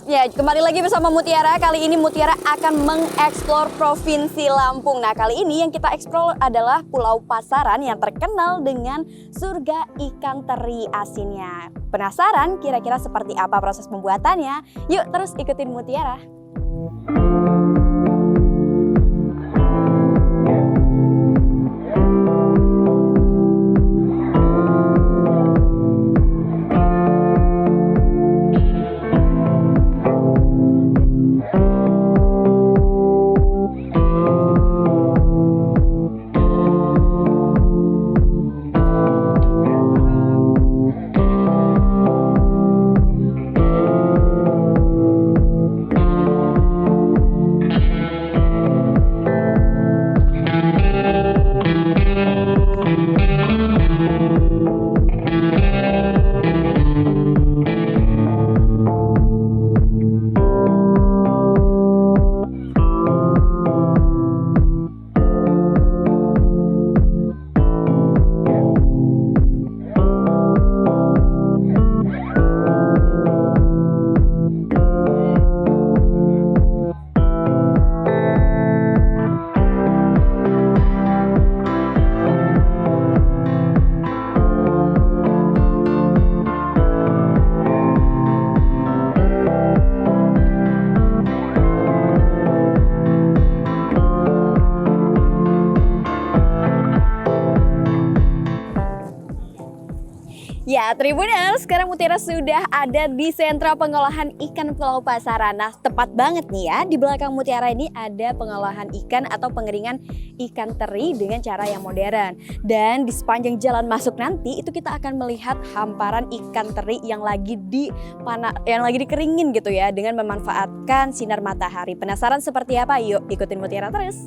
Ya, kembali lagi bersama Mutiara. Kali ini Mutiara akan mengeksplor Provinsi Lampung. Nah, kali ini yang kita eksplor adalah Pulau Pasaran yang terkenal dengan surga ikan teri asinnya. Penasaran kira-kira seperti apa proses pembuatannya? Yuk terus ikutin Mutiara. Ya, Tribuners, sekarang Mutiara sudah ada di sentra pengolahan ikan Pulau Pasaran. Nah, tepat banget nih ya, di belakang Mutiara ini ada pengolahan ikan atau pengeringan ikan teri dengan cara yang modern. Dan di sepanjang jalan masuk nanti, itu kita akan melihat hamparan ikan teri yang lagi dikeringin gitu ya, dengan memanfaatkan sinar matahari. Penasaran seperti apa? Yuk, ikutin Mutiara terus.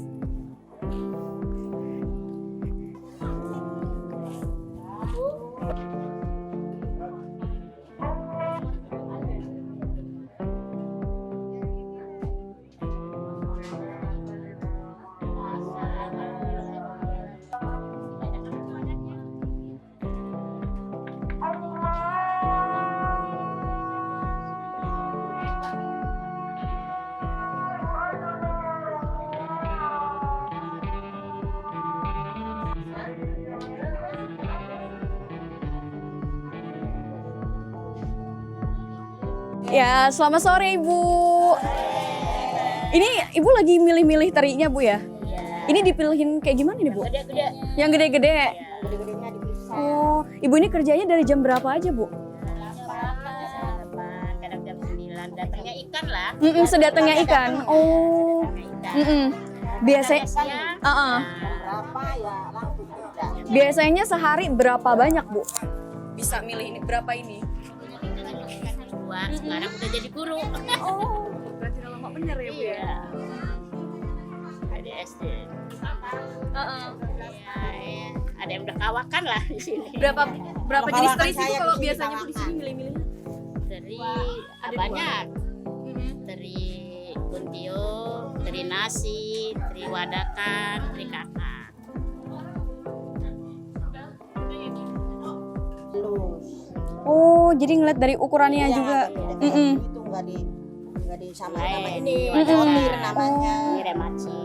Ya, selamat sore Ibu. Ini Ibu lagi milih-milih terinya Bu ya? Ini dipilihin kayak gimana nih Bu? Gede-gede. Yang gede-gede? Gede-gedenya dipisah. Oh, Ibu ini kerjanya dari jam berapa aja Bu? Kadang jam 9. Datangnya ikan lah. Sedatangnya ikan. Oh. Biasanya, Berapa ya langsung kerja. biasanya sehari berapa banyak Bu? Bisa milih ini berapa ini? Sekarang udah jadi guru. Oh, berarti udah lama bener ya Bu ya? Ada SD. Ada yang udah kawakan lah di sini. Berapa jenis teri sih Bu kalau biasanya Bu di sini milih-milih? Teri Ada banyak. Teri kuntio, teri nasi, teri wadakan, teri kakak. Oh, jadi ngeliat dari ukurannya Iya, juga. itu nggak disamain sama ini, wadir namanya. Ini remaci.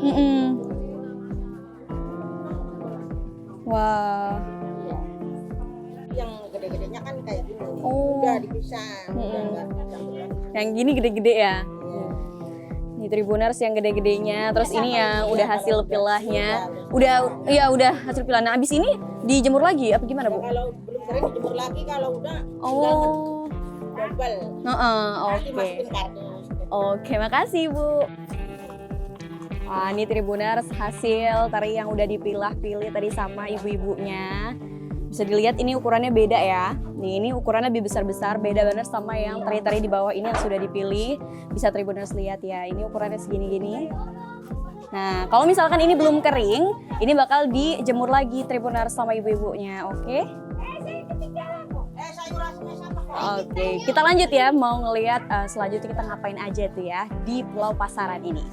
Wah. Yang gede-gedenya kan kayak gini. Oh. Udah dipisah. Udah nggak campur lagi. Yang gini gede-gede ya. Iya. Ini Tribuners yang gede-gedenya, terus ini yang udah hasil pilahnya. Udah. Udah hasil pilah. Nah, abis ini dijemur lagi apa gimana, Bu? Kalau belum kering dijemur lagi, kalau udah Oh. double. Oke. Nanti masukin kardus. Oke, makasih, Bu. Wah, ini Tribuners hasil teri yang udah dipilah-pilih tadi sama ibu-ibunya. Bisa dilihat ini ukurannya beda ya. Nih, ini ukurannya lebih besar-besar, beda banget sama yang teri-teri di bawah ini yang sudah dipilih. Bisa Tribuners lihat ya, ini ukurannya segini-gini. Nah, kalau misalkan ini belum kering, ini bakal dijemur lagi Tribuners sama ibu-ibunya, oke? Oke, kita lanjut ya, mau ngelihat selanjutnya kita ngapain aja tuh ya di Pulau Pasaran ini.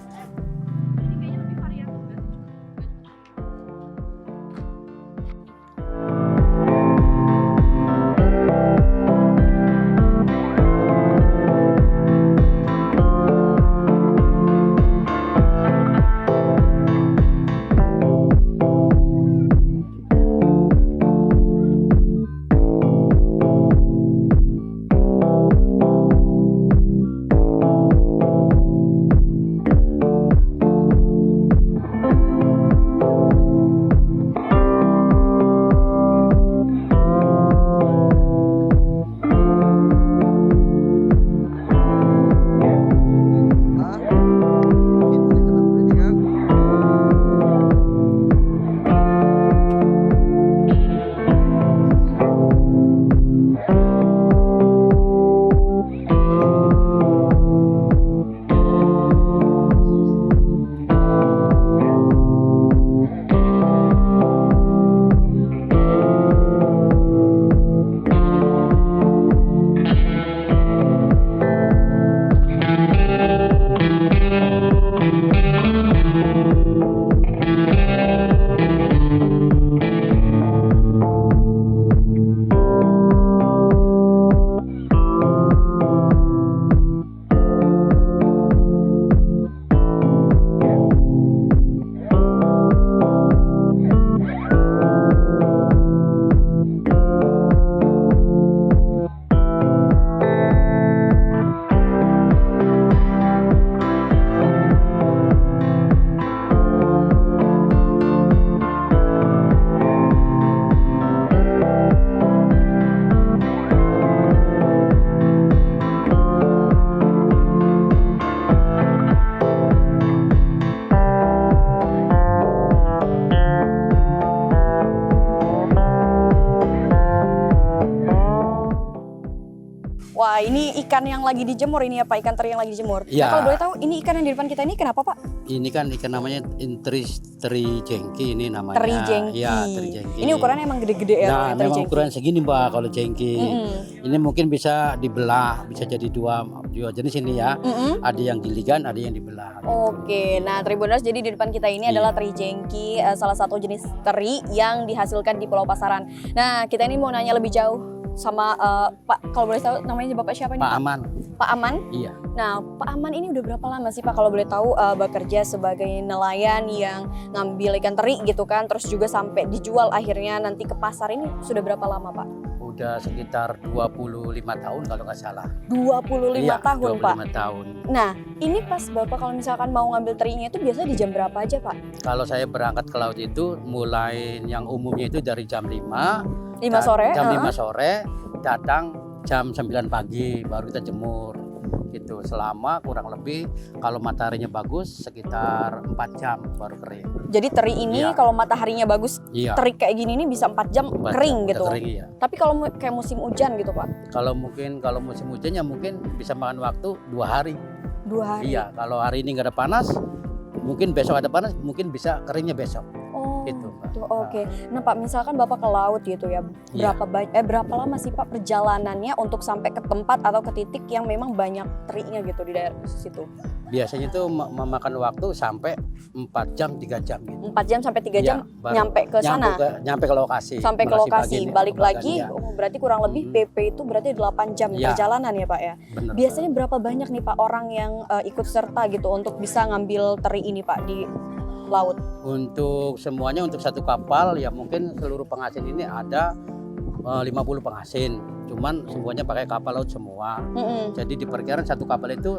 ikan yang lagi dijemur ini ya Pak, ikan teri yang lagi dijemur. Iya. Nah, kalau boleh tahu ini ikan yang di depan kita ini kenapa Pak? Ini kan ikan namanya teri jengki ini namanya. Teri jengki. Iya, teri jengki. Ini ukurannya emang gede-gede ya Nah, kalau yang teri memang jengki. ukuran segini Mbak kalau jengki. Mm-mm. Ini mungkin bisa dibelah, bisa jadi dua jenis ini ya. Mm-mm. Ada yang giligan, ada yang dibelah. Oke, nah Tribuners, jadi di depan kita ini Iya. adalah teri jengki, salah satu jenis teri yang dihasilkan di Pulau Pasaran. Nah, kita ini mau nanya lebih jauh sama Pak, kalau boleh tahu namanya Bapak siapa nih? Pak Aman. Pak Aman. Iya. Nah, Pak Aman ini udah berapa lama sih Pak kalau boleh tahu bekerja sebagai nelayan yang ngambil ikan teri gitu kan, terus juga sampai dijual akhirnya nanti ke pasar, ini sudah berapa lama Pak? Udah sekitar 25 tahun kalau nggak salah. 25 Iya, tahun 25 Pak. tahun. Nah, ini pas Bapak kalau misalkan mau ngambil terinya itu biasanya di jam berapa aja Pak? Kalau saya berangkat ke laut itu mulai yang umumnya itu dari jam 5. 5 sore? Jam Heeh. 5 sore, datang jam 9 pagi baru kita jemur. Gitu. Selama kurang lebih kalau mataharinya bagus sekitar 4 jam baru kering. Jadi teri ini Iya. kalau mataharinya bagus, Iya. teri kayak gini nih bisa 4 jam 4 kering jam udah gitu. Kering, iya. Tapi kalau kayak musim hujan gitu Pak, Kalau musim hujan ya mungkin bisa makan waktu 2 hari. 2 hari. Iya, kalau hari ini nggak ada panas, mungkin besok ada panas, mungkin bisa keringnya besok. Oh, Itu, Mbak. gitu. Oke. Nah Pak, misalkan Bapak ke laut gitu ya, Iya. berapa lama sih Pak perjalanannya untuk sampai ke tempat atau ke titik yang memang banyak terinya gitu di daerah situ? Biasanya itu memakan waktu sampai 4 jam, 3 jam gitu. 4 jam sampai 3 jam Iya, baru nyampe ke sana? Nyampe ke lokasi. Sampai ke lokasi, balik lagi, Ya. berarti kurang lebih PP itu berarti 8 jam Iya. perjalanan ya Pak ya? Bener. Biasanya berapa banyak nih Pak orang yang ikut serta gitu untuk bisa ngambil teri ini Pak di laut? Untuk semuanya untuk satu kapal ya mungkin seluruh pengasin ini ada 50 pengasin. Cuman semuanya pakai kapal laut semua. Mm-mm. Jadi diperkirakan satu kapal itu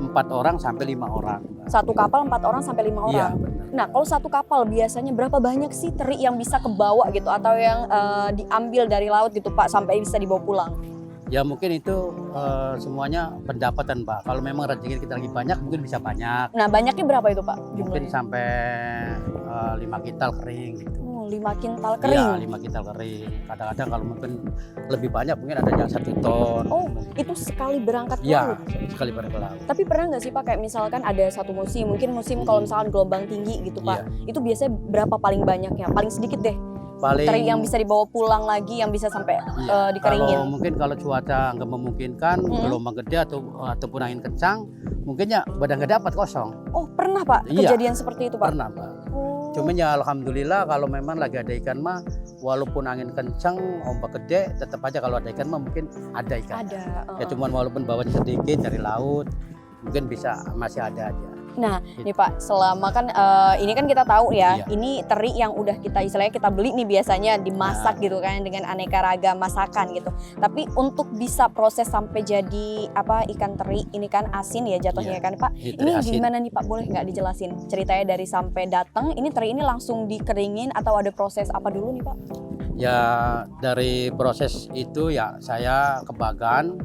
4 orang sampai 5 orang. Satu kapal 4 orang sampai 5 Iya, orang. benar. Nah, kalau satu kapal biasanya berapa banyak sih teri yang bisa kebawa gitu atau yang diambil dari laut gitu Pak sampai bisa dibawa pulang? Ya mungkin itu semuanya pendapatan Pak. Kalau memang rezeki kita lagi banyak mungkin bisa banyak. Nah, banyaknya berapa itu Pak Mungkin jumlahnya? sampai 5 kintal kering gitu. Oh, 5 kintal kering. Iya, 5 kintal kering. Kadang-kadang kalau mungkin lebih banyak mungkin ada yang 1 ton. Oh, itu sekali berangkat ke Iya, laut. sekali pada ke laut. Tapi pernah nggak sih Pak kayak misalkan ada satu musim, mungkin musim kalau misalkan gelombang tinggi gitu Pak, Iya. itu biasanya berapa paling banyaknya? Paling sedikit deh. Paling Teri yang bisa dibawa pulang lagi, yang bisa sampai iya, dikeringin. kalau mungkin kalau cuaca nggak memungkinkan, gelombang gede ataupun angin kencang, mungkin ya badan nggak dapat kosong. Oh, pernah Pak Iya. kejadian seperti itu Pak? Pernah Pak. Oh. Cuman ya alhamdulillah kalau memang lagi ada ikan mah, walaupun angin kencang, ombak gede, tetap aja kalau ada ikan mah mungkin ada ikan. Ada. Ya cuman walaupun bawanya sedikit dari laut, mungkin bisa masih ada aja. Nah, nih Pak, selama kan ini kan kita tahu ya, Iya. ini teri yang udah kita istilahnya kita beli nih biasanya dimasak gitu kan dengan aneka ragam masakan gitu. Tapi untuk bisa proses sampai jadi ikan teri ini kan asin ya jatuhnya Iya. kan Pak. Ini Ini teri asin. gimana nih Pak? Boleh nggak dijelasin ceritanya dari sampai datang ini teri ini langsung dikeringin atau ada proses apa dulu nih Pak? Ya dari proses itu ya saya ke Bagan,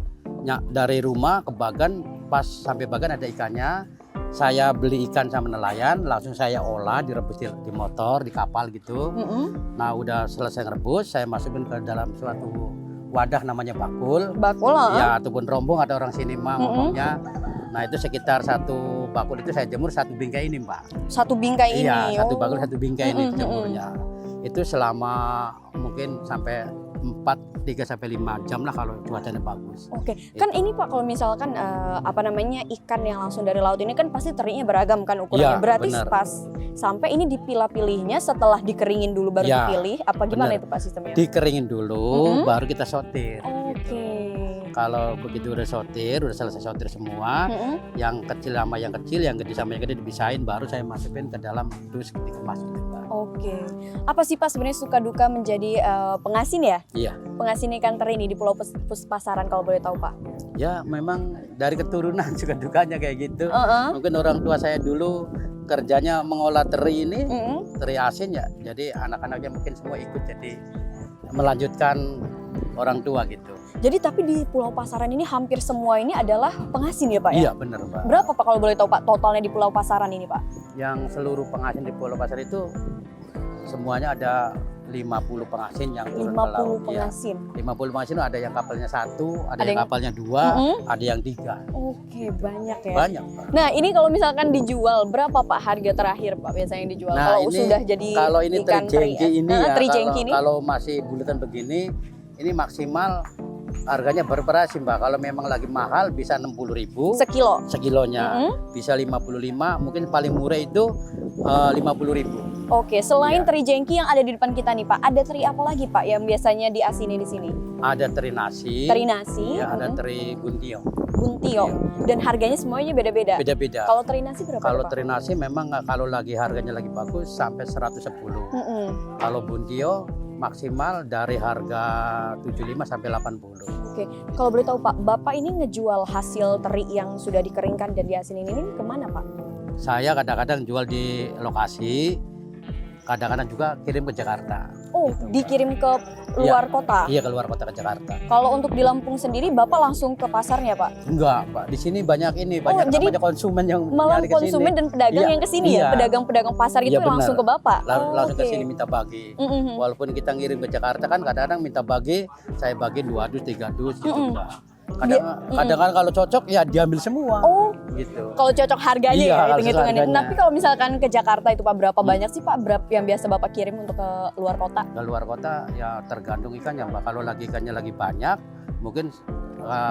dari rumah ke Bagan, pas sampai Bagan ada ikannya. Saya beli ikan sama nelayan, langsung saya olah, direbus di motor, di kapal gitu. Mm-mm. Nah udah selesai ngerebus, saya masukin ke dalam suatu wadah namanya bakul. Bakul lah. Ya ataupun rombong, ada orang sini mah ngomongnya. Nah itu sekitar 1 bakul itu saya jemur 1 bingkai ini Mbak. Satu bingkai ini. Iya, 1 Oh. bakul 1 bingkai ini Mm-mm, jemurnya. Itu selama mungkin sampai 3 sampai 5 jam lah kalau cuacanya bagus. Oke, kan ini Pak kalau misalkan ikan yang langsung dari laut ini kan pasti terinya beragam kan ukurannya. Iya, Berarti benar. pas sampai ini dipilah-pilihnya setelah dikeringin dulu baru Iya, dipilih apa gimana benar. itu Pak sistemnya? Dikeringin dulu, Mm-mm. baru kita sortir. Oke. Gitu. Kalau begitu udah sortir, udah selesai sortir semua, Mm-mm. yang kecil sama yang kecil, yang gede sama yang gede dipisahin, baru saya masukin ke dalam dus dikemas gitu Pak. Oke. Apa sih Pak sebenarnya suka duka menjadi pengasin ya? Iya. Pengasin ikan teri ini di Pulau Pasaran kalau boleh tahu Pak? Ya memang dari keturunan suka dukanya kayak gitu. Heeh. Mungkin orang tua saya dulu kerjanya mengolah teri ini, Mm-mm. teri asin ya. Jadi anak-anaknya mungkin semua ikut jadi melanjutkan orang tua gitu. Jadi tapi di Pulau Pasaran ini hampir semua ini adalah pengasin ya Pak ya? Iya benar Pak. Berapa Pak kalau boleh tahu Pak totalnya di Pulau Pasaran ini Pak? Yang seluruh pengasin di Pulau Pasar itu semuanya ada 50 pengasin yang turun ke 50 laut. Ya. pengasin. 50 pengasin itu ada yang kapalnya 1, ada Ada yang yang- kapalnya 2, ada yang 3. Oke, banyak ya. Banyak, Pak. Nah, ini kalau misalkan dijual berapa Pak harga terakhir Pak biasanya yang dijual? Nah, kalau ini sudah jadi kalau ini ikan teri terjengki ini ya, teri jengki ini kalau masih bulatan begini, ini maksimal harganya bervariasi Mbak. Kalau memang lagi mahal bisa 60.000 sekilo. sekilonya, bisa 55, mungkin paling murah itu 50.000. Oke, selain Iya. teri jengki yang ada di depan kita nih Pak, ada teri apa lagi Pak yang biasanya diasini di sini? Ada teri nasi, Teri nasi, ya, ada teri guntio, buntio, dan harganya semuanya beda-beda. beda-beda. Kalau teri nasi berapa Kalau Pak? teri nasi memang kalau lagi harganya lagi bagus sampai 110. Mm-mm. Kalau buntio maksimal dari harga 75 sampai 80. Oke, kalau boleh tahu Pak, Bapak ini ngejual hasil teri yang sudah dikeringkan dan diasinin ini kemana Pak? Saya kadang-kadang jual di lokasi, kadang-kadang juga kirim ke Jakarta. Oh, Gitu, Mbak. dikirim ke luar kota. Iya, keluar kota ke Jakarta. Kalau untuk di Lampung sendiri, Bapak langsung ke pasarnya Pak? Enggak, Pak. Di sini banyak jadi banyak konsumen yang Malah nyari ke sini. konsumen dan pedagang Iya, yang ke sini iya. ya? Pedagang-pedagang pasar itu Iya, benar. langsung ke Bapak? Langsung ke oke. sini minta bagi. Mhm. Walaupun kita ngirim ke Jakarta kan kadang-kadang minta bagi, saya bagi 2 dus, 3 dus gitu, Mm-mm. Mbak. Kadang-kadang kalau cocok ya diambil semua. Oh, Gitu. kalau cocok harganya Iya, ya harus hitung-hitungannya. harganya. Tapi kalau misalkan ke Jakarta itu Pak, berapa banyak sih Pak yang biasa Bapak kirim untuk ke luar kota? Ke luar kota ya tergantung ikannya, Mbak. Kalau lagi ikannya lagi banyak, mungkin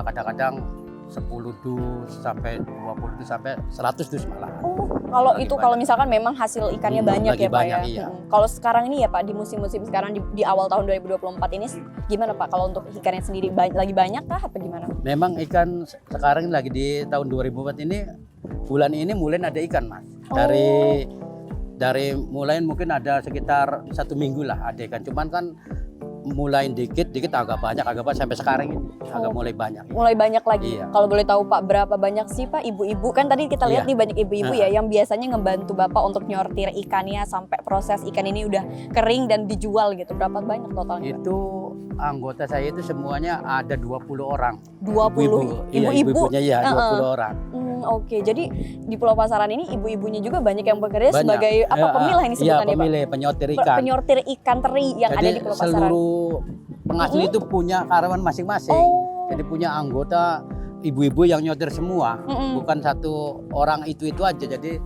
kadang-kadang 10 dus sampai 20 dus sampai 100 dus malah. Oh, kalau Lagi itu banyak. kalau misalkan memang hasil ikannya banyak lagi ya Pak banyak, ya. iya. Kalau sekarang ini ya Pak, di musim-musim sekarang di awal tahun 2024 ini gimana Pak? Kalau untuk ikannya sendiri lagi banyak kah apa gimana? Memang ikan sekarang lagi di tahun 2004 ini, bulan ini mulai ada ikan, Mas. Dari mulai mungkin ada sekitar 1 minggu lah ada ikan. Cuman kan mulai dikit agak banyak sampai sekarang ini agak mulai banyak. Mulai banyak lagi. Iya. Kalau boleh tahu Pak, berapa banyak sih Pak ibu-ibu? Kan tadi kita lihat Iya. nih banyak ibu-ibu ya yang biasanya ngebantu Bapak untuk nyortir ikannya sampai proses ikan ini udah kering dan dijual gitu. Berapa banyak totalnya? Itu anggota saya itu semuanya ada 20 orang. 20 Iya, ibu-ibu. ibu-ibunya ya, Heeh. 20 orang. Oke, jadi di Pulau Pasaran ini ibu-ibunya juga banyak yang bekerja Banyak. sebagai apa Ya, pemilah ini iya, sebutannya Pak? pemilih, penyortir ikan. Penyortir ikan teri yang Jadi ada di Pulau Pasaran. seluruh penghasil itu punya karyawan masing-masing. Oh. Jadi punya anggota ibu-ibu yang nyortir semua. Mm-mm. Bukan satu orang itu aja. Jadi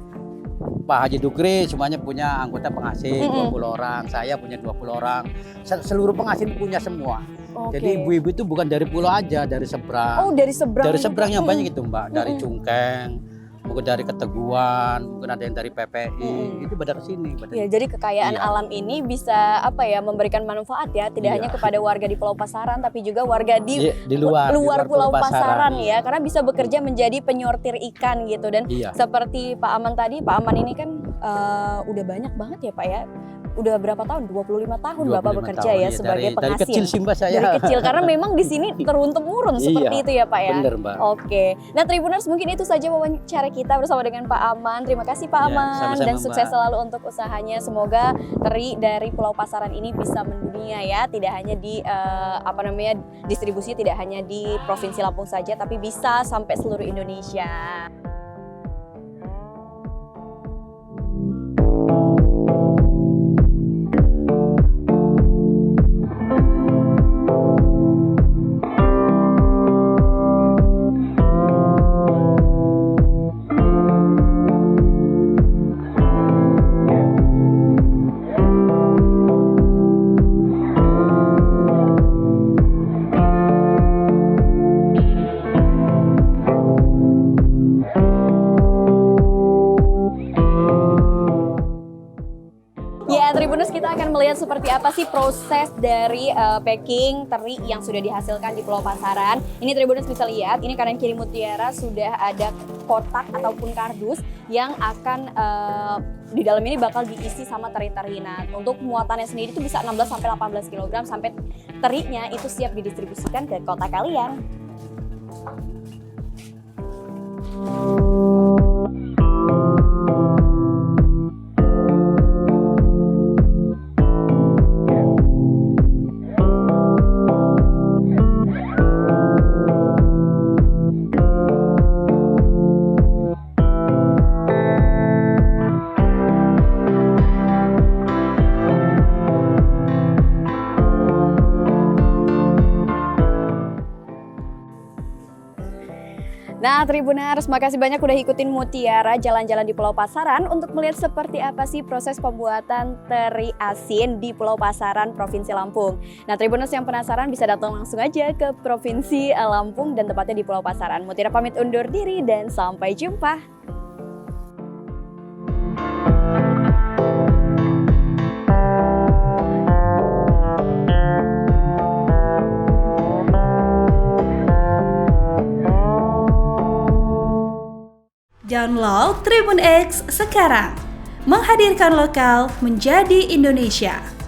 Pak Haji Dukri semuanya punya anggota penghasil 20 orang, saya punya 20 orang. Seluruh penghasil punya semua. Oke. Jadi ibu-ibu itu bukan dari pulau aja, dari seberang. Oh, dari seberang. Dari seberang yang Mm-mm. banyak itu, Mbak. Dari Cungkeng, mungkin dari Keteguan, mungkin ada yang dari PPI. Itu pada kesini. Ya, jadi kekayaan Iya. alam ini bisa memberikan manfaat ya, tidak Iya. hanya kepada warga di Pulau Pasaran tapi juga warga di Di luar Pulau Pasaran ya, iya. karena bisa bekerja menjadi penyortir ikan gitu. Dan Iya. seperti Pak Aman tadi, Pak Aman ini kan udah banyak banget ya Pak ya. Udah berapa tahun? 25 tahun Bapak 25 bekerja tahun, ya iya. sebagai Dari penghasil. kecil sih, Mbak, saya. Dari kecil karena memang di sini turun-temurun seperti Iya, itu ya Pak ya. Bener, Mbak. Oke. Nah, Tribuners, mungkin itu saja wawancara kita bersama dengan Pak Aman. Terima kasih Pak Ya, Aman sama-sama, dan sukses Mbak. selalu untuk usahanya. Semoga teri dari Pulau Pasaran ini bisa mendunia ya, tidak hanya di distribusi tidak hanya di Provinsi Lampung saja tapi bisa sampai seluruh Indonesia. Ya, Tribuners, kita akan melihat seperti apa sih proses dari packing teri yang sudah dihasilkan di Pulau Pasaran. Ini Tribuners bisa lihat, ini kanan kiri Mutiara sudah ada kotak ataupun kardus yang akan di dalam ini bakal diisi sama teri-teri. Nah, untuk muatannya sendiri itu bisa 16 sampai 18 kg sampai terinya itu siap didistribusikan ke kota kalian. Nah, Tribuners, makasih banyak udah ikutin Mutiara jalan-jalan di Pulau Pasaran untuk melihat seperti apa sih proses pembuatan teri asin di Pulau Pasaran, Provinsi Lampung. Nah, Tribuners yang penasaran bisa datang langsung aja ke Provinsi Lampung dan tepatnya di Pulau Pasaran. Mutiara pamit undur diri dan sampai jumpa. Download Tribun X sekarang, menghadirkan lokal menjadi Indonesia.